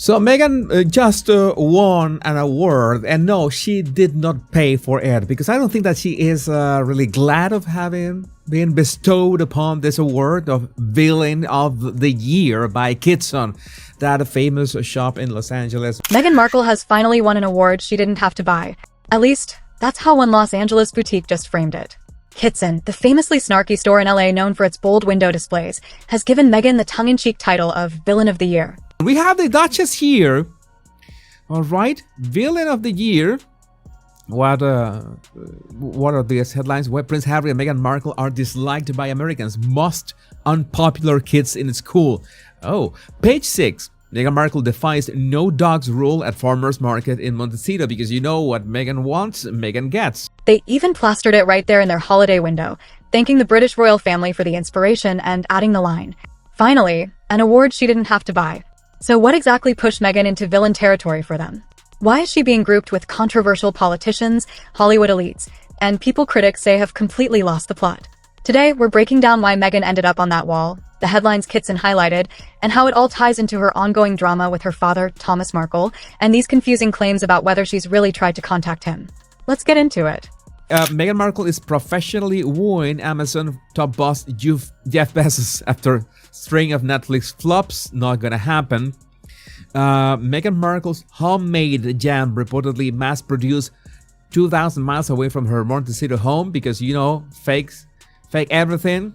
So Meghan just won an award, and no, she did not pay for it because I don't think that she is really glad of having been bestowed upon this award of Villain of the Year by Kitson, that famous shop in Los Angeles. Meghan Markle has finally won an award she didn't have to buy. At least, that's how one Los Angeles boutique just framed it. Kitson, the famously snarky store in LA known for its bold window displays, has given Meghan the tongue-in-cheek title of Villain of the Year. We have the Duchess here. All right, Villain of the Year. What are these headlines? Where Prince Harry and Meghan Markle are disliked by Americans. Most unpopular kids in school. Oh, page 6. Meghan Markle defies no dogs rule at farmers market in Montecito because you know what Meghan wants, Meghan gets. They even plastered it right there in their holiday window, thanking the British royal family for the inspiration and adding the line, "Finally, an award she didn't have to buy." So what exactly pushed Meghan into villain territory for them? Why is she being grouped with controversial politicians, Hollywood elites, and people critics say have completely lost the plot? Today, we're breaking down why Meghan ended up on that wall, the headlines Kitson highlighted, and how it all ties into her ongoing drama with her father, Thomas Markle, and these confusing claims about whether she's really tried to contact him. Let's get into it. Meghan Markle is professionally wooing Amazon top boss Jeff Bezos after string of Netflix flops. Not gonna happen. Meghan Markle's homemade jam reportedly mass-produced 2,000 miles away from her Montecito home because, you know, fake everything.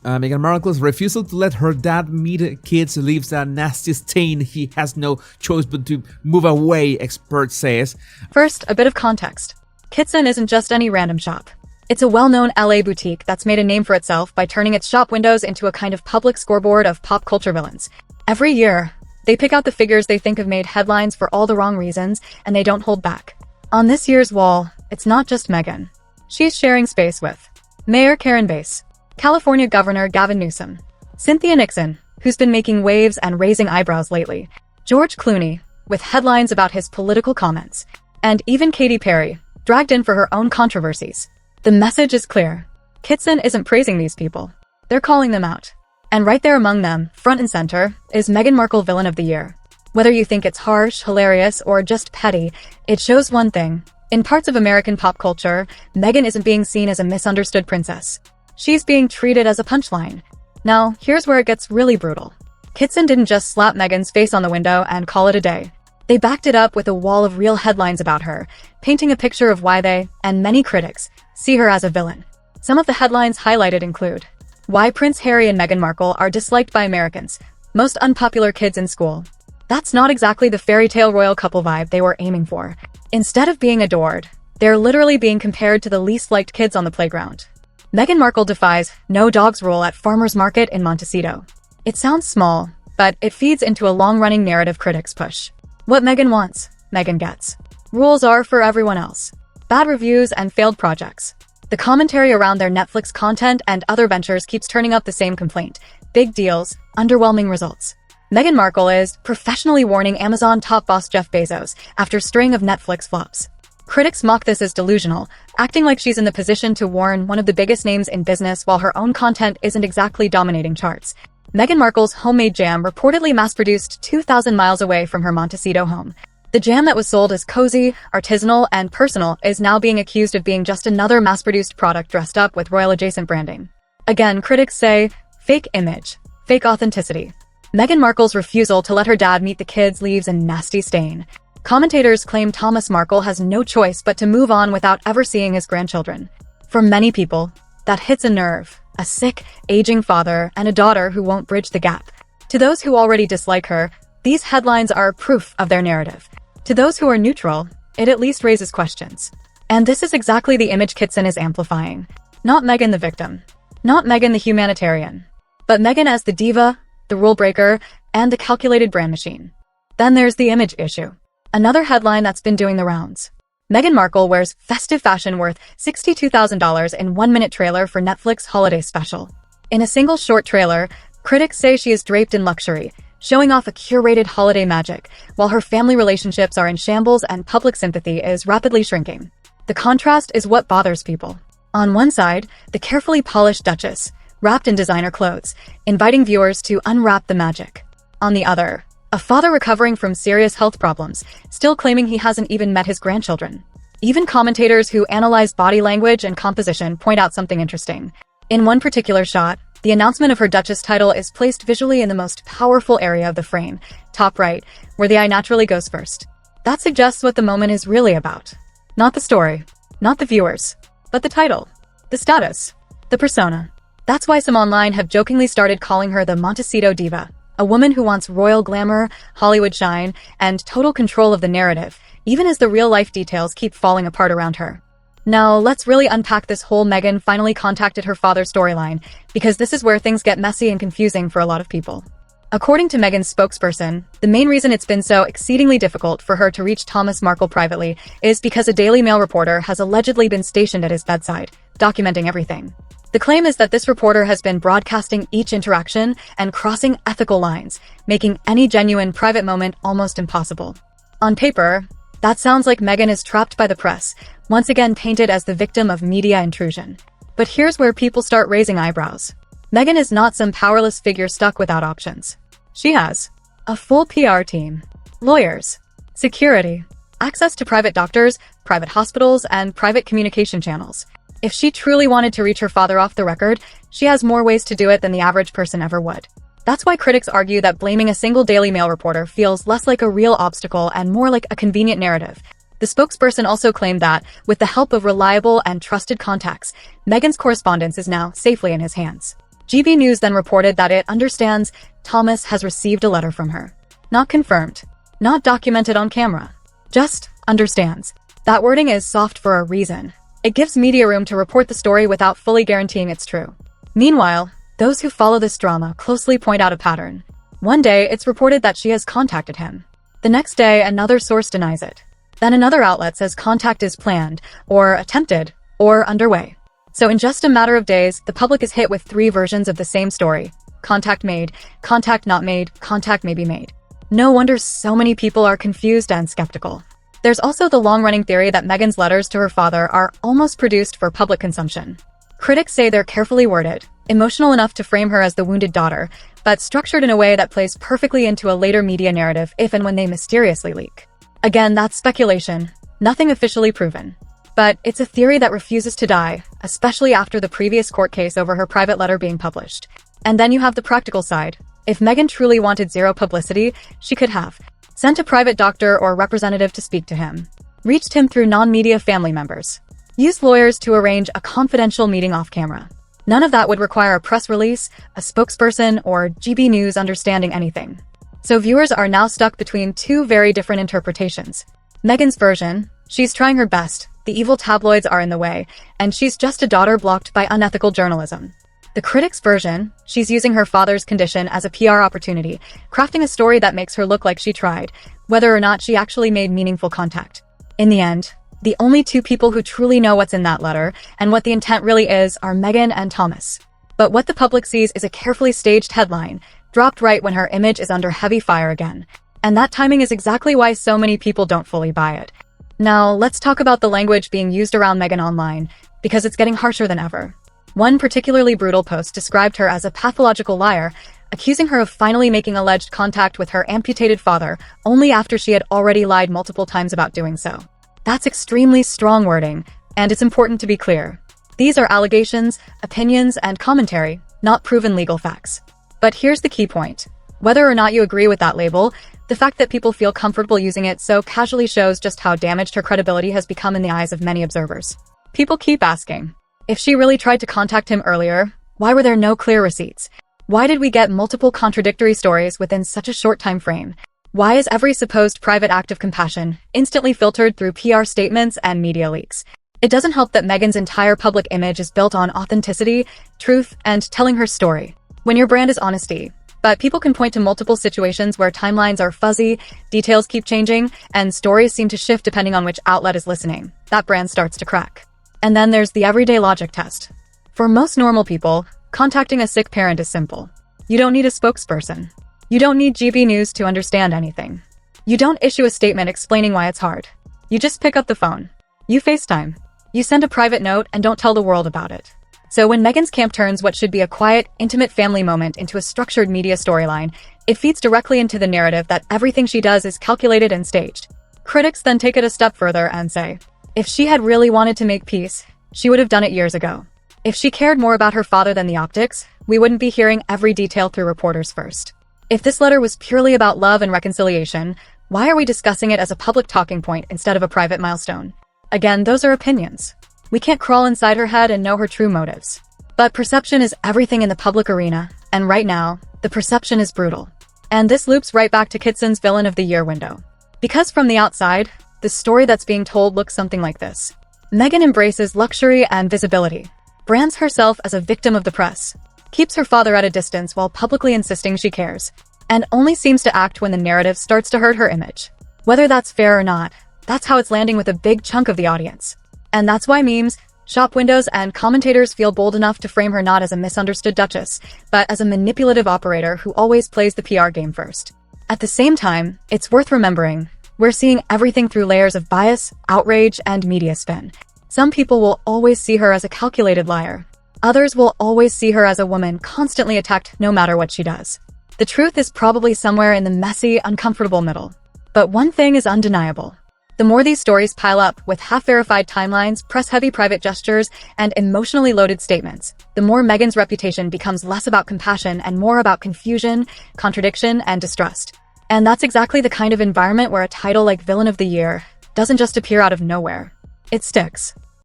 Meghan Markle's refusal to let her dad meet kids leaves a nasty stain. He has no choice but to move away, expert says. First, a bit of context. Kitson isn't just any random shop. It's a well-known LA boutique that's made a name for itself by turning its shop windows into a kind of public scoreboard of pop culture villains. Every year, they pick out the figures they think have made headlines for all the wrong reasons, and they don't hold back. On this year's wall, it's not just Meghan. She's sharing space with Mayor Karen Bass, California Governor Gavin Newsom, Cynthia Nixon, who's been making waves and raising eyebrows lately, George Clooney, with headlines about his political comments, and even Katy Perry, dragged in for her own controversies. The message is clear. Kitson isn't praising these people. They're calling them out. And right there among them, front and center, is Meghan Markle Villain of the Year. Whether you think it's harsh, hilarious, or just petty, it shows one thing. In parts of American pop culture, Meghan isn't being seen as a misunderstood princess. She's being treated as a punchline. Now, here's where it gets really brutal. Kitson didn't just slap Meghan's face on the window and call it a day. They backed it up with a wall of real headlines about her, painting a picture of why they, and many critics, see her as a villain. Some of the headlines highlighted include why Prince Harry and Meghan Markle are disliked by Americans, most unpopular kids in school. That's not exactly the fairy tale royal couple vibe they were aiming for. Instead of being adored, they're literally being compared to the least liked kids on the playground. Meghan Markle defies no dogs rule at farmers market in Montecito. It sounds small, but it feeds into a long-running narrative critics push. What Meghan wants, Meghan gets. Rules are for everyone else. Bad reviews and failed projects. The commentary around their Netflix content and other ventures keeps turning up the same complaint. Big deals, underwhelming results. Meghan Markle is professionally warning Amazon top boss Jeff Bezos after a string of Netflix flops. Critics mock this as delusional, acting like she's in the position to warn one of the biggest names in business while her own content isn't exactly dominating charts. Meghan Markle's homemade jam reportedly mass-produced 2,000 miles away from her Montecito home. The jam that was sold as cozy, artisanal, and personal is now being accused of being just another mass-produced product dressed up with royal-adjacent branding. Again, critics say, fake image, fake authenticity. Meghan Markle's refusal to let her dad meet the kids leaves a nasty stain. Commentators claim Thomas Markle has no choice but to move on without ever seeing his grandchildren. For many people, that hits a nerve. A sick, aging father and a daughter who won't bridge the gap. To those who already dislike her, these headlines are proof of their narrative. To those who are neutral, it at least raises questions. And this is exactly the image Kitson is amplifying. Not Meghan the victim. Not Meghan the humanitarian. But Meghan as the diva, the rule breaker, and the calculated brand machine. Then there's the image issue. Another headline that's been doing the rounds. Meghan Markle wears festive fashion worth $62,000 in one-minute trailer for Netflix holiday special. In a single short trailer, critics say she is draped in luxury, showing off a curated holiday magic, while her family relationships are in shambles and public sympathy is rapidly shrinking. The contrast is what bothers people. On one side, the carefully polished Duchess, wrapped in designer clothes, inviting viewers to unwrap the magic. On the other, A father recovering from serious health problems, still claiming he hasn't even met his grandchildren. Even commentators who analyze body language and composition point out something interesting. In one particular shot, the announcement of her Duchess title is placed visually in the most powerful area of the frame, top right, where the eye naturally goes first. That suggests what the moment is really about. Not the story, not the viewers, but the title, the status, the persona. That's why some online have jokingly started calling her the Montecito Diva, a woman who wants royal glamour, Hollywood shine, and total control of the narrative, even as the real-life details keep falling apart around her. Now, let's really unpack this whole Meghan finally contacted her father storyline, because this is where things get messy and confusing for a lot of people. According to Meghan's spokesperson, the main reason it's been so exceedingly difficult for her to reach Thomas Markle privately is because a Daily Mail reporter has allegedly been stationed at his bedside, documenting everything. The claim is that this reporter has been broadcasting each interaction and crossing ethical lines, making any genuine private moment almost impossible. On paper, that sounds like Meghan is trapped by the press, once again painted as the victim of media intrusion. But here's where people start raising eyebrows. Meghan is not some powerless figure stuck without options. She has a full PR team, lawyers, security, access to private doctors, private hospitals, and private communication channels. If she truly wanted to reach her father off the record, she has more ways to do it than the average person ever would. That's why critics argue that blaming a single Daily Mail reporter feels less like a real obstacle and more like a convenient narrative. The spokesperson also claimed that, with the help of reliable and trusted contacts, Meghan's correspondence is now safely in his hands. GB News then reported that it understands Thomas has received a letter from her. Not confirmed, not documented on camera, just understands. That wording is soft for a reason. It gives media room to report the story without fully guaranteeing it's true. Meanwhile, those who follow this drama closely point out a pattern. One day, it's reported that she has contacted him. The next day, another source denies it. Then another outlet says contact is planned, or attempted, or underway. So in just a matter of days, the public is hit with 3 versions of the same story. Contact made, contact not made, contact may be made. No wonder so many people are confused and skeptical. There's also the long-running theory that Meghan's letters to her father are almost produced for public consumption. Critics say they're carefully worded, emotional enough to frame her as the wounded daughter, but structured in a way that plays perfectly into a later media narrative if and when they mysteriously leak. Again, that's speculation, nothing officially proven. But it's a theory that refuses to die, especially after the previous court case over her private letter being published. And then you have the practical side. If Meghan truly wanted zero publicity, she could have sent a private doctor or representative to speak to him, reached him through non-media family members, used lawyers to arrange a confidential meeting off camera. None of that would require a press release, a spokesperson, or GB News understanding anything. So viewers are now stuck between 2 very different interpretations. Meghan's version, she's trying her best, the evil tabloids are in the way, and she's just a daughter blocked by unethical journalism. The critic's version, she's using her father's condition as a PR opportunity, crafting a story that makes her look like she tried, whether or not she actually made meaningful contact. In the end, the only 2 people who truly know what's in that letter and what the intent really is are Meghan and Thomas. But what the public sees is a carefully staged headline, dropped right when her image is under heavy fire again. And that timing is exactly why so many people don't fully buy it. Now, let's talk about the language being used around Meghan online, because it's getting harsher than ever. One particularly brutal post described her as a pathological liar, accusing her of finally making alleged contact with her amputated father only after she had already lied multiple times about doing so. That's extremely strong wording, and it's important to be clear. These are allegations, opinions, and commentary, not proven legal facts. But here's the key point. Whether or not you agree with that label, the fact that people feel comfortable using it so casually shows just how damaged her credibility has become in the eyes of many observers. People keep asking, if she really tried to contact him earlier, why were there no clear receipts? Why did we get multiple contradictory stories within such a short time frame? Why is every supposed private act of compassion instantly filtered through PR statements and media leaks? It doesn't help that Meghan's entire public image is built on authenticity, truth, and telling her story. When your brand is honesty, but people can point to multiple situations where timelines are fuzzy, details keep changing, and stories seem to shift depending on which outlet is listening, that brand starts to crack. And then there's the everyday logic test. For most normal people, contacting a sick parent is simple. You don't need a spokesperson. You don't need GB News to understand anything. You don't issue a statement explaining why it's hard. You just pick up the phone. You FaceTime. You send a private note and don't tell the world about it. So when Meghan's camp turns what should be a quiet, intimate family moment into a structured media storyline, it feeds directly into the narrative that everything she does is calculated and staged. Critics then take it a step further and say, if she had really wanted to make peace, she would have done it years ago. If she cared more about her father than the optics, we wouldn't be hearing every detail through reporters first. If this letter was purely about love and reconciliation, why are we discussing it as a public talking point instead of a private milestone? Again, those are opinions. We can't crawl inside her head and know her true motives. But perception is everything in the public arena, and right now, the perception is brutal. And this loops right back to Kitson's Villain of the Year window. Because from the outside, the story that's being told looks something like this. Meghan embraces luxury and visibility, brands herself as a victim of the press, keeps her father at a distance while publicly insisting she cares, and only seems to act when the narrative starts to hurt her image. Whether that's fair or not, that's how it's landing with a big chunk of the audience. And that's why memes, shop windows, and commentators feel bold enough to frame her not as a misunderstood duchess, but as a manipulative operator who always plays the PR game first. At the same time, it's worth remembering, we're seeing everything through layers of bias, outrage, and media spin. Some people will always see her as a calculated liar. Others will always see her as a woman constantly attacked no matter what she does. The truth is probably somewhere in the messy, uncomfortable middle. But one thing is undeniable. The more these stories pile up with half-verified timelines, press-heavy private gestures, and emotionally loaded statements, the more Meghan's reputation becomes less about compassion and more about confusion, contradiction, and distrust. And that's exactly the kind of environment where a title like Villain of the Year doesn't just appear out of nowhere. It sticks.